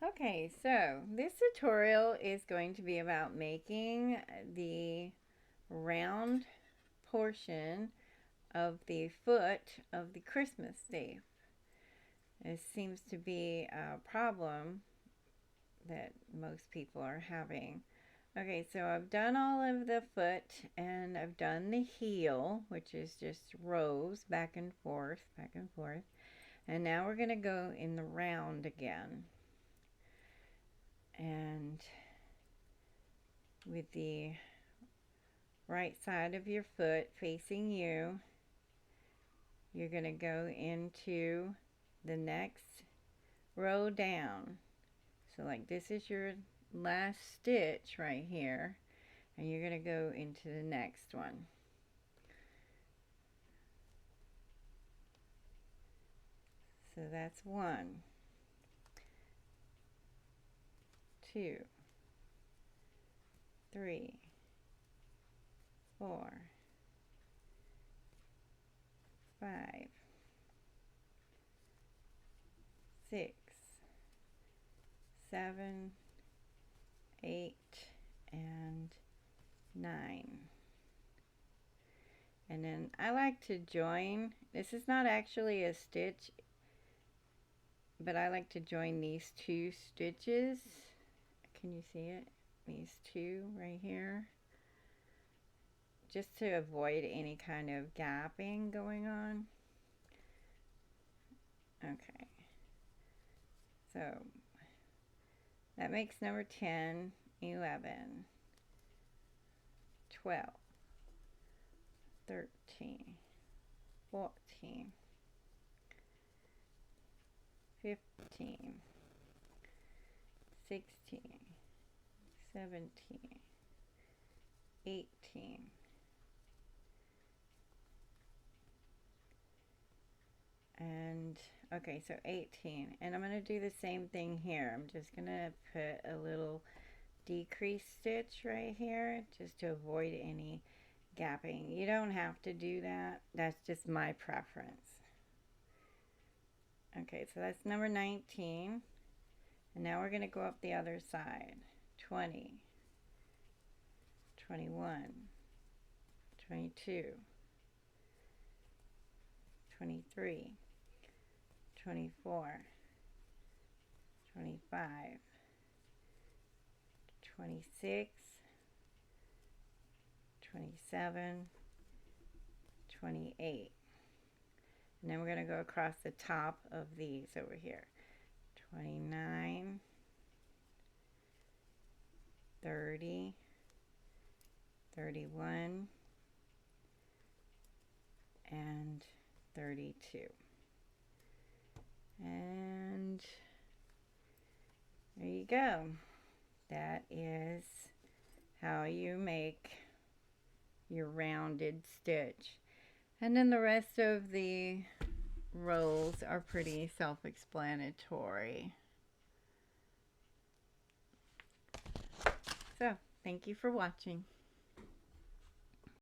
Okay, so this tutorial is going to be about making the round portion of the foot of the Christmas leaf. It seems to be a problem that most people are having. Okay, so I've done all of the foot and I've done the heel, which is just rows back and forth, back and forth. And now we're going to go in the round again. And with the right side of your foot facing you, you're going to go into the next row down. So like this is your last stitch right here, and you're going to go into the next one. So that's 1, 2, 3, 4, 5, 6, 7, 8, and 9. And then I like to join, this is not actually a stitch, but I like to join these 2 stitches. Can you see it? These 2 right here. Just to avoid any kind of gapping going on. Okay. So that makes number 10, 11, 12, 13, 14, 15, 16, 17, 18, and okay, so 18, and I'm going to do the same thing here. I'm just going to put a little decrease stitch right here just to avoid any gapping. You don't have to do that. That's just my preference. Okay, so that's number 19. And now we're going to go up the other side. 20, 21, 22, 23, 24, 25, 26, 27, 28. And then we're going to go across the top of these over here. 29, 30, 31, and 32. And there you go. That is how you make your rounded stitch. And then the rest of the rows are pretty self-explanatory. So, thank you for watching.